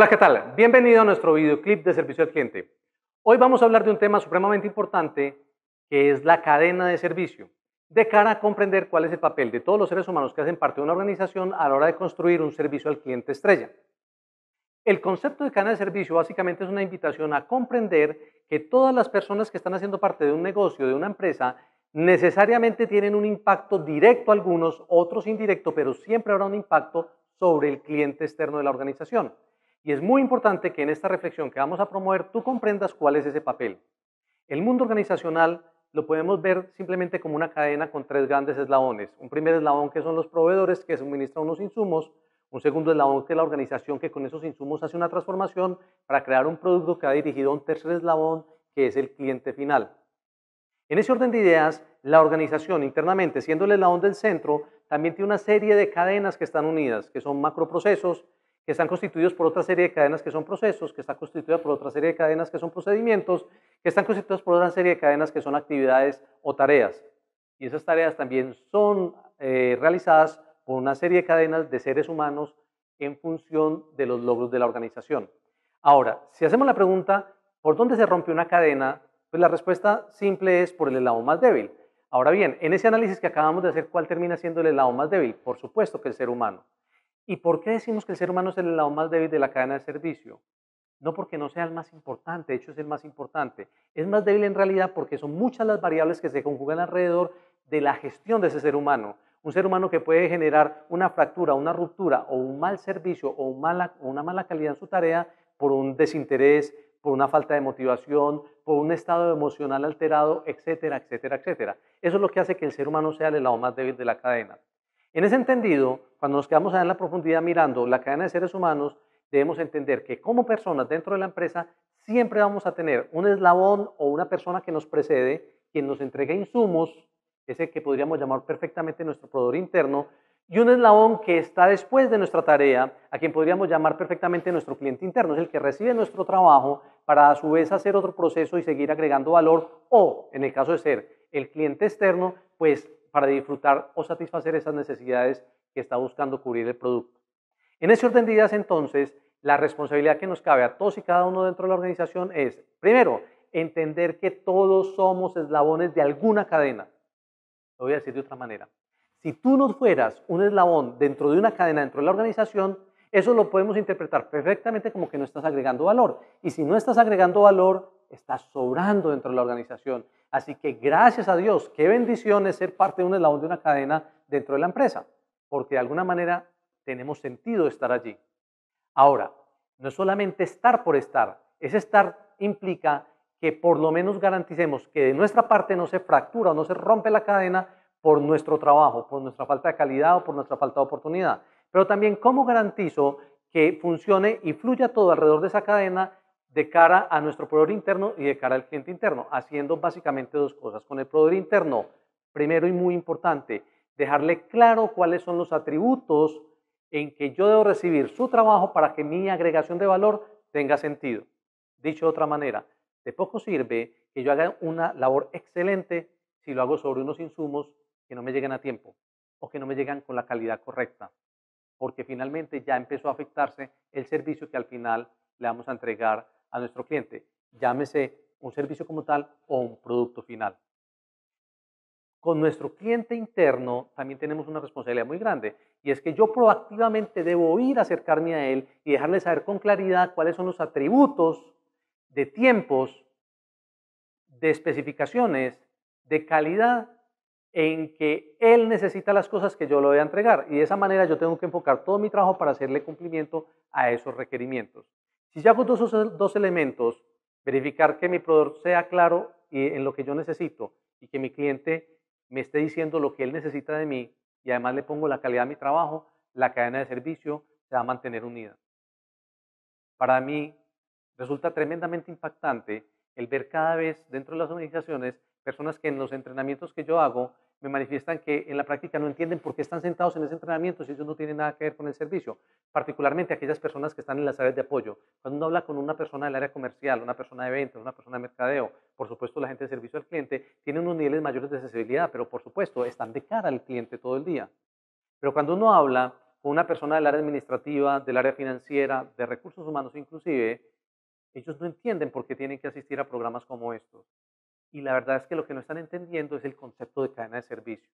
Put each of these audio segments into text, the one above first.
Hola, ¿qué tal? Bienvenido a nuestro videoclip de servicio al cliente. Hoy vamos a hablar de un tema supremamente importante que es la cadena de servicio, de cara a comprender cuál es el papel de todos los seres humanos que hacen parte de una organización a la hora de construir un servicio al cliente estrella. El concepto de cadena de servicio básicamente es una invitación a comprender que todas las personas que están haciendo parte de un negocio, de una empresa, necesariamente tienen un impacto directo algunos, otros indirecto, pero siempre habrá un impacto sobre el cliente externo de la organización. Y es muy importante que en esta reflexión que vamos a promover tú comprendas cuál es ese papel. El mundo organizacional lo podemos ver simplemente como una cadena con tres grandes eslabones. Un primer eslabón que son los proveedores que suministran unos insumos, un segundo eslabón que es la organización que con esos insumos hace una transformación para crear un producto que ha dirigido a un tercer eslabón que es el cliente final. En ese orden de ideas, la organización internamente, siendo el eslabón del centro, también tiene una serie de cadenas que están unidas, que son macroprocesos, que están constituidos por otra serie de cadenas que son procesos, que está constituida por otra serie de cadenas que son procedimientos, que están constituidas por otra serie de cadenas que son actividades o tareas. Y esas tareas también son realizadas por una serie de cadenas de seres humanos en función de los logros de la organización. Ahora, si hacemos la pregunta, ¿por dónde se rompe una cadena? Pues la respuesta simple es por el eslabón más débil. Ahora bien, en ese análisis que acabamos de hacer, ¿cuál termina siendo el eslabón más débil? Por supuesto que el ser humano. ¿Y por qué decimos que el ser humano es el eslabón más débil de la cadena de servicio? No porque no sea el más importante, de hecho es el más importante. Es más débil en realidad porque son muchas las variables que se conjugan alrededor de la gestión de ese ser humano. Un ser humano que puede generar una fractura, una ruptura o un mal servicio o una mala calidad en su tarea por un desinterés, por una falta de motivación, por un estado emocional alterado, etcétera, etcétera, etcétera. Eso es lo que hace que el ser humano sea el eslabón más débil de la cadena. En ese entendido, cuando nos quedamos allá en la profundidad mirando la cadena de seres humanos, debemos entender que como personas dentro de la empresa siempre vamos a tener un eslabón o una persona que nos precede, quien nos entrega insumos, ese que podríamos llamar perfectamente nuestro proveedor interno, y un eslabón que está después de nuestra tarea, a quien podríamos llamar perfectamente nuestro cliente interno, es el que recibe nuestro trabajo para a su vez hacer otro proceso y seguir agregando valor, o en el caso de ser el cliente externo, pues para disfrutar o satisfacer esas necesidades que está buscando cubrir el producto. En ese orden de ideas, entonces, la responsabilidad que nos cabe a todos y cada uno dentro de la organización es, primero, entender que todos somos eslabones de alguna cadena. Lo voy a decir de otra manera. Si tú no fueras un eslabón dentro de una cadena dentro de la organización, eso lo podemos interpretar perfectamente como que no estás agregando valor. Y si no estás agregando valor, estás sobrando dentro de la organización. Así que gracias a Dios, qué bendición es ser parte de un eslabón de una cadena dentro de la empresa, porque de alguna manera tenemos sentido de estar allí. Ahora, no es solamente estar por estar, ese estar implica que por lo menos garanticemos que de nuestra parte no se fractura o no se rompe la cadena por nuestro trabajo, por nuestra falta de calidad o por nuestra falta de oportunidad. Pero también cómo garantizo que funcione y fluya todo alrededor de esa cadena de cara a nuestro proveedor interno y de cara al cliente interno, haciendo básicamente dos cosas. Con el proveedor interno, primero y muy importante, dejarle claro cuáles son los atributos en que yo debo recibir su trabajo para que mi agregación de valor tenga sentido. Dicho de otra manera, de poco sirve que yo haga una labor excelente si lo hago sobre unos insumos que no me llegan a tiempo o que no me llegan con la calidad correcta, porque finalmente ya empezó a afectarse el servicio que al final le vamos a entregar a nuestro cliente, llámese un servicio como tal o un producto final. Con nuestro cliente interno también tenemos una responsabilidad muy grande y es que yo proactivamente debo ir a acercarme a él y dejarle saber con claridad cuáles son los atributos de tiempos, de especificaciones, de calidad en que él necesita las cosas que yo le voy a entregar y de esa manera yo tengo que enfocar todo mi trabajo para hacerle cumplimiento a esos requerimientos. Si yo hago dos elementos, verificar que mi proveedor sea claro en lo que yo necesito y que mi cliente me esté diciendo lo que él necesita de mí y además le pongo la calidad de mi trabajo, la cadena de servicio se va a mantener unida. Para mí resulta tremendamente impactante el ver cada vez dentro de las organizaciones personas que en los entrenamientos que yo hago me manifiestan que en la práctica no entienden por qué están sentados en ese entrenamiento si ellos no tienen nada que ver con el servicio, particularmente aquellas personas que están en las áreas de apoyo. Cuando uno habla con una persona del área comercial, una persona de ventas, una persona de mercadeo, por supuesto la gente de servicio al cliente, tiene unos niveles mayores de sensibilidad, pero por supuesto están de cara al cliente todo el día. Pero cuando uno habla con una persona del área administrativa, del área financiera, de recursos humanos inclusive, ellos no entienden por qué tienen que asistir a programas como estos. Y la verdad es que lo que no están entendiendo es el concepto de cadena de servicio.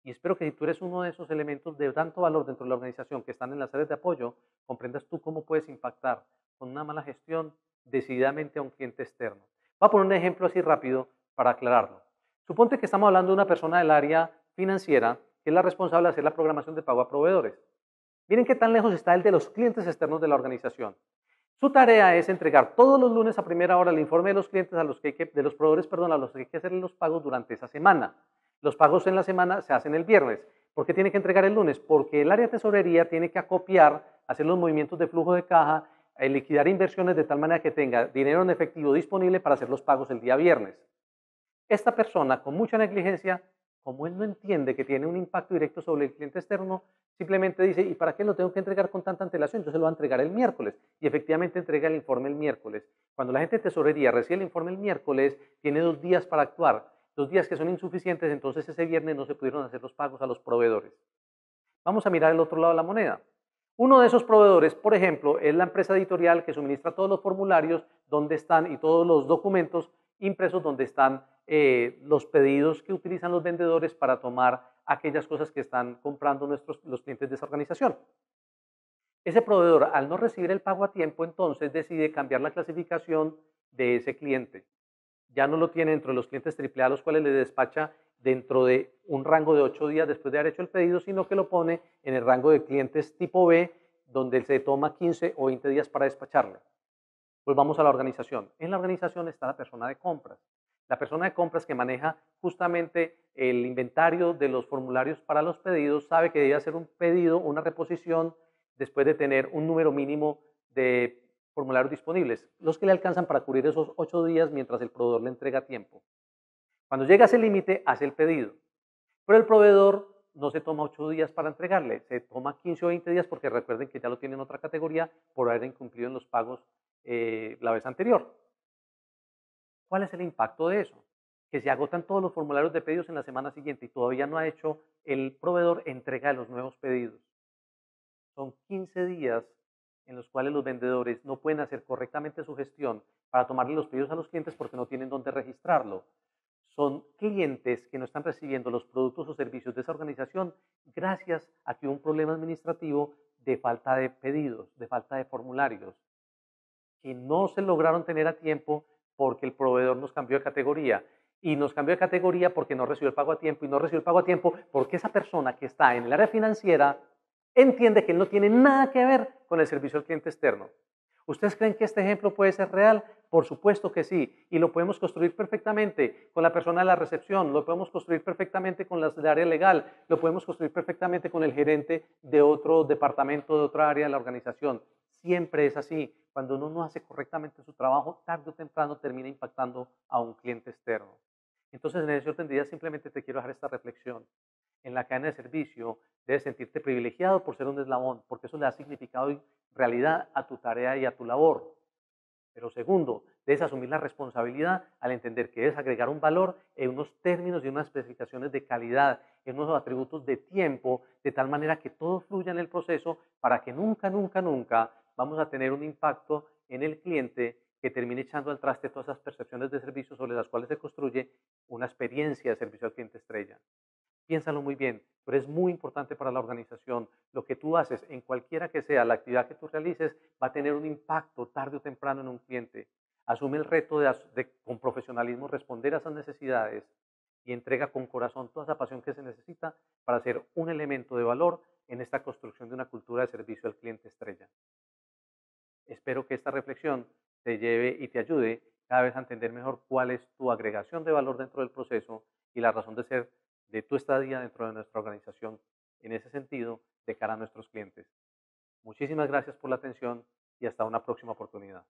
Y espero que si tú eres uno de esos elementos de tanto valor dentro de la organización que están en las áreas de apoyo, comprendas tú cómo puedes impactar con una mala gestión decididamente a un cliente externo. Voy a poner un ejemplo así rápido para aclararlo. Suponte que estamos hablando de una persona del área financiera que es la responsable de hacer la programación de pago a proveedores. Miren qué tan lejos está el de los clientes externos de la organización. Su tarea es entregar todos los lunes a primera hora el informe de los clientes a los que de los proveedores, perdón, a los que hay que hacer los pagos durante esa semana. Los pagos en la semana se hacen el viernes. ¿Por qué tiene que entregar el lunes? Porque el área de tesorería tiene que acopiar, hacer los movimientos de flujo de caja, liquidar inversiones de tal manera que tenga dinero en efectivo disponible para hacer los pagos el día viernes. Esta persona, con mucha negligencia, como él no entiende que tiene un impacto directo sobre el cliente externo, simplemente dice, ¿y para qué lo tengo que entregar con tanta antelación? Yo se lo voy a entregar el miércoles. Y efectivamente entrega el informe el miércoles. Cuando la gente de tesorería recibe el informe el miércoles, tiene 2 días para actuar. 2 días que son insuficientes, entonces ese viernes no se pudieron hacer los pagos a los proveedores. Vamos a mirar el otro lado de la moneda. Uno de esos proveedores, por ejemplo, es la empresa editorial que suministra todos los formularios donde están y todos los documentos impresos donde están los pedidos que utilizan los vendedores para tomar aquellas cosas que están comprando los clientes de esa organización. Ese proveedor, al no recibir el pago a tiempo, entonces decide cambiar la clasificación de ese cliente. Ya no lo tiene dentro de los clientes AAA a los cuales le despacha dentro de un rango de 8 días después de haber hecho el pedido, sino que lo pone en el rango de clientes tipo B, donde se toma 15 o 20 días para despacharle. Volvamos a la organización. En la organización está la persona de compras. La persona de compras que maneja justamente el inventario de los formularios para los pedidos sabe que debe hacer un pedido, una reposición, después de tener un número mínimo de formularios disponibles, los que le alcanzan para cubrir esos 8 días mientras el proveedor le entrega a tiempo. Cuando llega a ese límite, hace el pedido. Pero el proveedor no se toma 8 días para entregarle, se toma 15 o 20 días porque recuerden que ya lo tienen en otra categoría por haber incumplido en los pagos la vez anterior. ¿Cuál es el impacto de eso? Que se agotan todos los formularios de pedidos en la semana siguiente y todavía no ha hecho el proveedor entrega de los nuevos pedidos. Son 15 días en los cuales los vendedores no pueden hacer correctamente su gestión para tomarle los pedidos a los clientes porque no tienen dónde registrarlo. Son clientes que no están recibiendo los productos o servicios de esa organización gracias a que hubo un problema administrativo de falta de pedidos, de falta de formularios, que no se lograron tener a tiempo porque el proveedor nos cambió de categoría. Y nos cambió de categoría porque no recibió el pago a tiempo y no recibió el pago a tiempo porque esa persona que está en el área financiera entiende que él no tiene nada que ver con el servicio al cliente externo. ¿Ustedes creen que este ejemplo puede ser real? Por supuesto que sí, y lo podemos construir perfectamente con la persona de la recepción, lo podemos construir perfectamente con las del área legal, lo podemos construir perfectamente con el gerente de otro departamento, de otra área de la organización. Siempre es así. Cuando uno no hace correctamente su trabajo, tarde o temprano termina impactando a un cliente externo. Entonces, en ese orden de ideas, simplemente te quiero dejar esta reflexión. En la cadena de servicio debes sentirte privilegiado por ser un eslabón, porque eso le da significado y realidad a tu tarea y a tu labor. Pero segundo, debes asumir la responsabilidad al entender que debes agregar un valor en unos términos y unas especificaciones de calidad, en unos atributos de tiempo, de tal manera que todo fluya en el proceso para que nunca, nunca, nunca vamos a tener un impacto en el cliente que termine echando al traste todas esas percepciones de servicio sobre las cuales se construye una experiencia de servicio al cliente estrella. Piénsalo muy bien, pero es muy importante para la organización. Lo que tú haces en cualquiera que sea la actividad que tú realices va a tener un impacto tarde o temprano en un cliente. Asume el reto de con profesionalismo responder a esas necesidades y entrega con corazón toda esa pasión que se necesita para ser un elemento de valor en esta construcción de una cultura de servicio al cliente estrella. Espero que esta reflexión te lleve y te ayude cada vez a entender mejor cuál es tu agregación de valor dentro del proceso y la razón de ser de tu estadía dentro de nuestra organización en ese sentido de cara a nuestros clientes. Muchísimas gracias por la atención y hasta una próxima oportunidad.